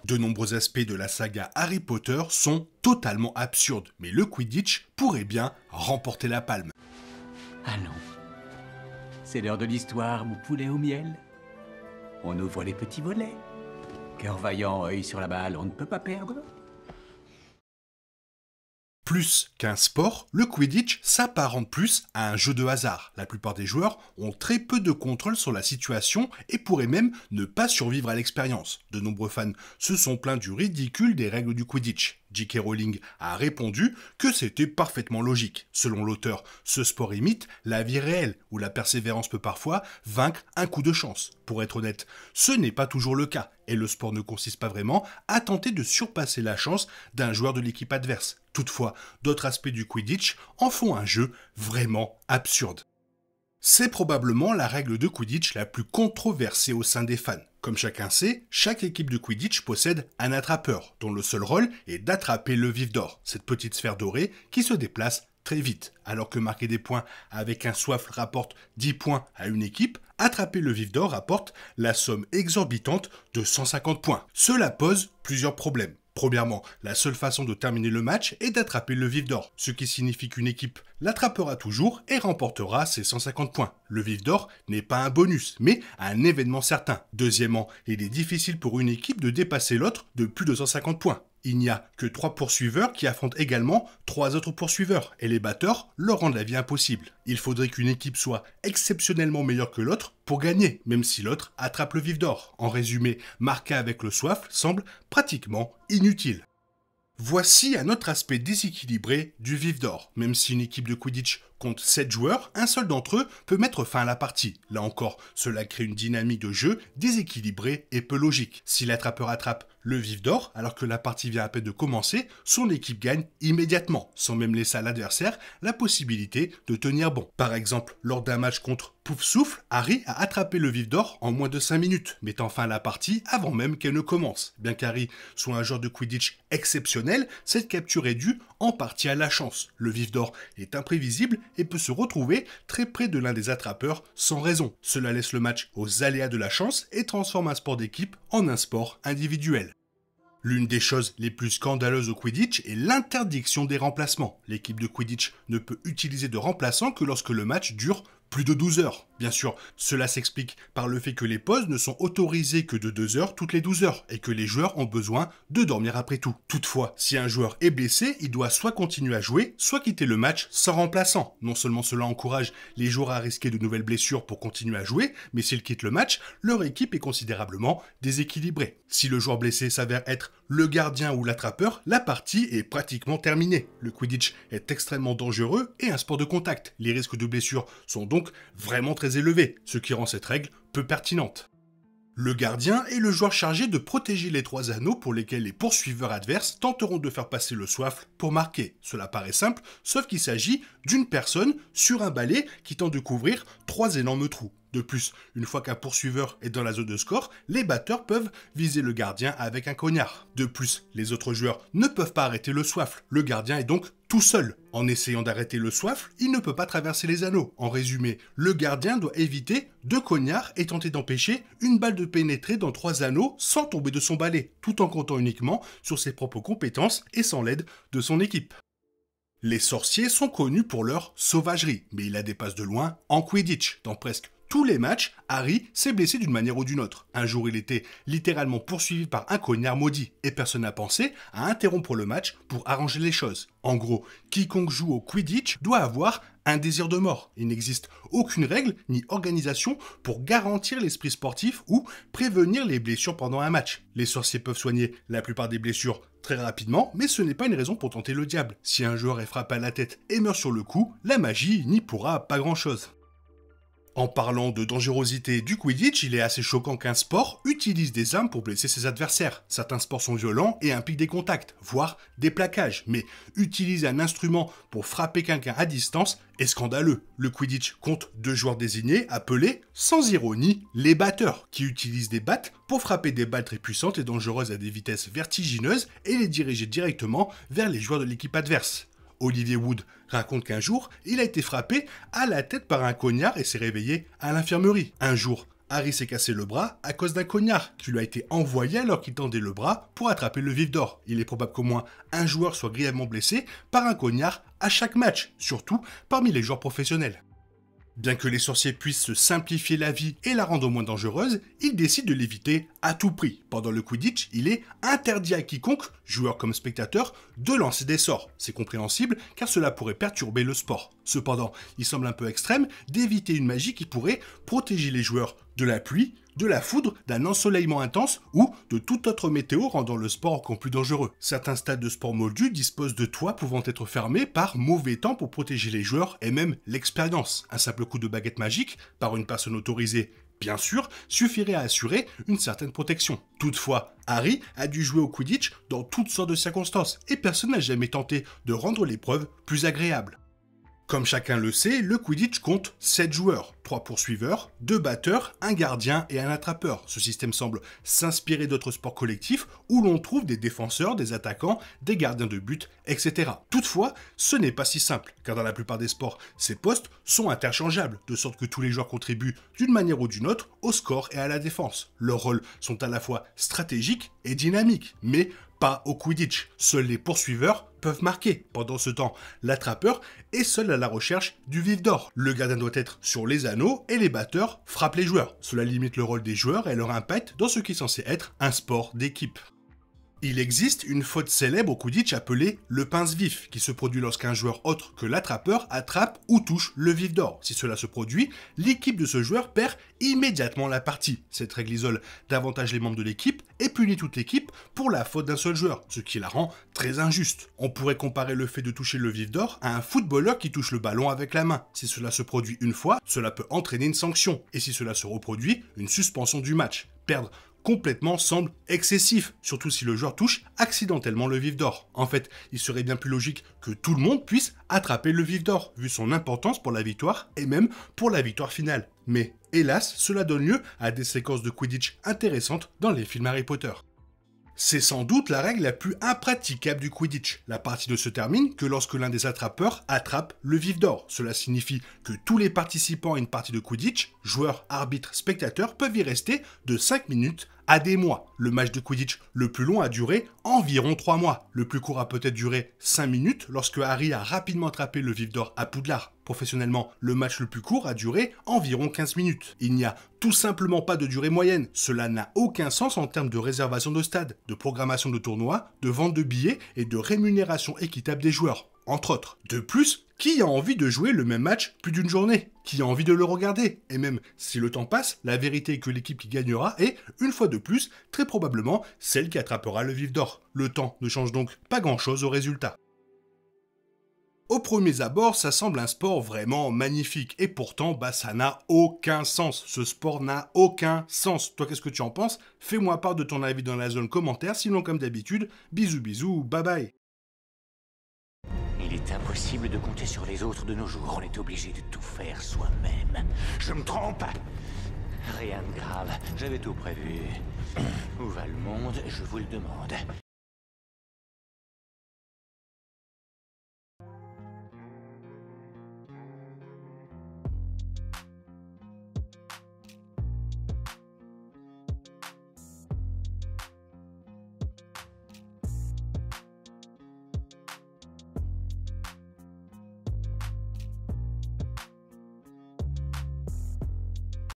De nombreux aspects de la saga Harry Potter sont totalement absurdes, mais le Quidditch pourrait bien remporter la palme. Allons. C'est l'heure de l'histoire, mon poulet au miel. On ouvre les petits volets. Cœur vaillant, œil sur la balle, on ne peut pas perdre. Plus qu'un sport, le Quidditch s'apparente plus à un jeu de hasard. La plupart des joueurs ont très peu de contrôle sur la situation et pourraient même ne pas survivre à l'expérience. De nombreux fans se sont plaints du ridicule des règles du Quidditch. J.K. Rowling a répondu que c'était parfaitement logique. Selon l'auteur, ce sport imite la vie réelle, où la persévérance peut parfois vaincre un coup de chance. Pour être honnête, ce n'est pas toujours le cas, et le sport ne consiste pas vraiment à tenter de surpasser la chance d'un joueur de l'équipe adverse. Toutefois, d'autres aspects du Quidditch en font un jeu vraiment absurde. C'est probablement la règle de Quidditch la plus controversée au sein des fans. Comme chacun sait, chaque équipe de Quidditch possède un attrapeur, dont le seul rôle est d'attraper le vif d'or, cette petite sphère dorée qui se déplace très vite. Alors que marquer des points avec un soifle rapporte 10 points à une équipe, attraper le vif d'or rapporte la somme exorbitante de 150 points. Cela pose plusieurs problèmes. Premièrement, la seule façon de terminer le match est d'attraper le vif d'or, ce qui signifie qu'une équipe l'attrapera toujours et remportera ses 150 points. Le vif d'or n'est pas un bonus, mais un événement certain. Deuxièmement, il est difficile pour une équipe de dépasser l'autre de plus de 150 points. Il n'y a que 3 poursuiveurs qui affrontent également 3 autres poursuiveurs, et les batteurs leur rendent la vie impossible. Il faudrait qu'une équipe soit exceptionnellement meilleure que l'autre pour gagner, même si l'autre attrape le vif d'or. En résumé, marquer avec le soifle semble pratiquement inutile. Voici un autre aspect déséquilibré du vif d'or. Même si une équipe de Quidditch compte 7 joueurs, un seul d'entre eux peut mettre fin à la partie. Là encore, cela crée une dynamique de jeu déséquilibrée et peu logique. Si l'attrapeur attrape le vif d'or, alors que la partie vient à peine de commencer, son équipe gagne immédiatement, sans même laisser à l'adversaire la possibilité de tenir bon. Par exemple, lors d'un match contre Poufsouffle, Harry a attrapé le vif d'or en moins de 5 minutes, mettant fin à la partie avant même qu'elle ne commence. Bien qu'Harry soit un joueur de Quidditch exceptionnel, cette capture est due en partie à la chance. Le vif d'or est imprévisible et peut se retrouver très près de l'un des attrapeurs sans raison. Cela laisse le match aux aléas de la chance et transforme un sport d'équipe en un sport individuel. L'une des choses les plus scandaleuses au Quidditch est l'interdiction des remplacements. L'équipe de Quidditch ne peut utiliser de remplaçants que lorsque le match dure plus de 12 heures. Bien sûr, cela s'explique par le fait que les pauses ne sont autorisées que de 2 heures toutes les 12 heures et que les joueurs ont besoin de dormir après tout. Toutefois, si un joueur est blessé, il doit soit continuer à jouer, soit quitter le match sans remplaçant. Non seulement cela encourage les joueurs à risquer de nouvelles blessures pour continuer à jouer, mais s'ils quittent le match, leur équipe est considérablement déséquilibrée. Si le joueur blessé s'avère être le gardien ou l'attrapeur, la partie est pratiquement terminée. Le Quidditch est extrêmement dangereux et un sport de contact. Les risques de blessure sont donc vraiment très élevés, ce qui rend cette règle peu pertinente. Le gardien est le joueur chargé de protéger les 3 anneaux pour lesquels les poursuiveurs adverses tenteront de faire passer le soifle pour marquer. Cela paraît simple, sauf qu'il s'agit d'une personne sur un balai qui tente de couvrir 3 énormes trous. De plus, une fois qu'un poursuiveur est dans la zone de score, les batteurs peuvent viser le gardien avec un cognard. De plus, les autres joueurs ne peuvent pas arrêter le soifle. Le gardien est donc tout seul. En essayant d'arrêter le soifle, il ne peut pas traverser les anneaux. En résumé, le gardien doit éviter 2 cognards et tenter d'empêcher une balle de pénétrer dans 3 anneaux sans tomber de son balai, tout en comptant uniquement sur ses propres compétences et sans l'aide de son équipe. Les sorciers sont connus pour leur sauvagerie, mais ils la dépassent de loin en Quidditch, dans presque tous les matchs, Harry s'est blessé d'une manière ou d'une autre. Un jour, il était littéralement poursuivi par un cognard maudit et personne n'a pensé à interrompre le match pour arranger les choses. En gros, quiconque joue au Quidditch doit avoir un désir de mort. Il n'existe aucune règle ni organisation pour garantir l'esprit sportif ou prévenir les blessures pendant un match. Les sorciers peuvent soigner la plupart des blessures très rapidement, mais ce n'est pas une raison pour tenter le diable. Si un joueur est frappé à la tête et meurt sur le coup, la magie n'y pourra pas grand-chose. En parlant de dangerosité du Quidditch, il est assez choquant qu'un sport utilise des armes pour blesser ses adversaires. Certains sports sont violents et impliquent des contacts, voire des plaquages, mais utiliser un instrument pour frapper quelqu'un à distance est scandaleux. Le Quidditch compte 2 joueurs désignés, appelés, sans ironie, les batteurs, qui utilisent des battes pour frapper des balles très puissantes et dangereuses à des vitesses vertigineuses et les diriger directement vers les joueurs de l'équipe adverse. Olivier Wood raconte qu'un jour, il a été frappé à la tête par un cognard et s'est réveillé à l'infirmerie. Un jour, Harry s'est cassé le bras à cause d'un cognard qui lui a été envoyé alors qu'il tendait le bras pour attraper le vif d'or. Il est probable qu'au moins un joueur soit grièvement blessé par un cognard à chaque match, surtout parmi les joueurs professionnels. Bien que les sorciers puissent se simplifier la vie et la rendre moins dangereuse, ils décident de l'éviter à tout prix. Pendant le Quidditch, il est interdit à quiconque, joueur comme spectateur, de lancer des sorts. C'est compréhensible car cela pourrait perturber le sport. Cependant, il semble un peu extrême d'éviter une magie qui pourrait protéger les joueurs de la pluie, de la foudre, d'un ensoleillement intense ou de toute autre météo rendant le sport encore plus dangereux. Certains stades de sport moldus disposent de toits pouvant être fermés par mauvais temps pour protéger les joueurs et même l'expérience. Un simple coup de baguette magique, par une personne autorisée, bien sûr, suffirait à assurer une certaine protection. Toutefois, Harry a dû jouer au Quidditch dans toutes sortes de circonstances et personne n'a jamais tenté de rendre l'épreuve plus agréable. Comme chacun le sait, le Quidditch compte 7 joueurs, 3 poursuiveurs, 2 batteurs, un gardien et un attrapeur. Ce système semble s'inspirer d'autres sports collectifs où l'on trouve des défenseurs, des attaquants, des gardiens de but, etc. Toutefois, ce n'est pas si simple, car dans la plupart des sports, ces postes sont interchangeables, de sorte que tous les joueurs contribuent d'une manière ou d'une autre au score et à la défense. Leurs rôles sont à la fois stratégiques et dynamiques, mais pas au Quidditch. Seuls les poursuiveurs peuvent marquer. Pendant ce temps, l'attrapeur est seul à la recherche du vif d'or. Le gardien doit être sur les anneaux et les batteurs frappent les joueurs. Cela limite le rôle des joueurs et leur impact dans ce qui est censé être un sport d'équipe. Il existe une faute célèbre au Quidditch appelée le pince-vif, qui se produit lorsqu'un joueur autre que l'attrapeur attrape ou touche le vif d'or. Si cela se produit, l'équipe de ce joueur perd immédiatement la partie. Cette règle isole davantage les membres de l'équipe et punit toute l'équipe pour la faute d'un seul joueur, ce qui la rend très injuste. On pourrait comparer le fait de toucher le vif d'or à un footballeur qui touche le ballon avec la main. Si cela se produit une fois, cela peut entraîner une sanction, et si cela se reproduit, une suspension du match. Perdre complètement semble excessif, surtout si le joueur touche accidentellement le vif d'or. En fait, il serait bien plus logique que tout le monde puisse attraper le vif d'or, vu son importance pour la victoire et même pour la victoire finale. Mais hélas, cela donne lieu à des séquences de Quidditch intéressantes dans les films Harry Potter. C'est sans doute la règle la plus impraticable du Quidditch. La partie ne se termine que lorsque l'un des attrapeurs attrape le vif d'or. Cela signifie que tous les participants à une partie de Quidditch, joueurs, arbitres, spectateurs, peuvent y rester de 5 minutes à des mois. Le match de Quidditch le plus long a duré environ 3 mois. Le plus court a peut-être duré 5 minutes lorsque Harry a rapidement attrapé le vif d'or à Poudlard. Professionnellement, le match le plus court a duré environ 15 minutes. Il n'y a tout simplement pas de durée moyenne. Cela n'a aucun sens en termes de réservation de stade, de programmation de tournois, de vente de billets et de rémunération équitable des joueurs, entre autres. De plus, qui a envie de jouer le même match plus d'une journée? Qui a envie de le regarder? Et même si le temps passe, la vérité est que l'équipe qui gagnera est, une fois de plus, très probablement celle qui attrapera le vif d'or. Le temps ne change donc pas grand-chose au résultat. Au premier abord, ça semble un sport vraiment magnifique, et pourtant, ça n'a aucun sens. Ce sport n'a aucun sens. Toi, qu'est-ce que tu en penses? Fais-moi part de ton avis dans la zone commentaire, sinon comme d'habitude, bisous bisous, bye bye. Il est impossible de compter sur les autres de nos jours, on est obligé de tout faire soi-même. Je me trompe? Rien de grave, j'avais tout prévu. Où va le monde, je vous le demande.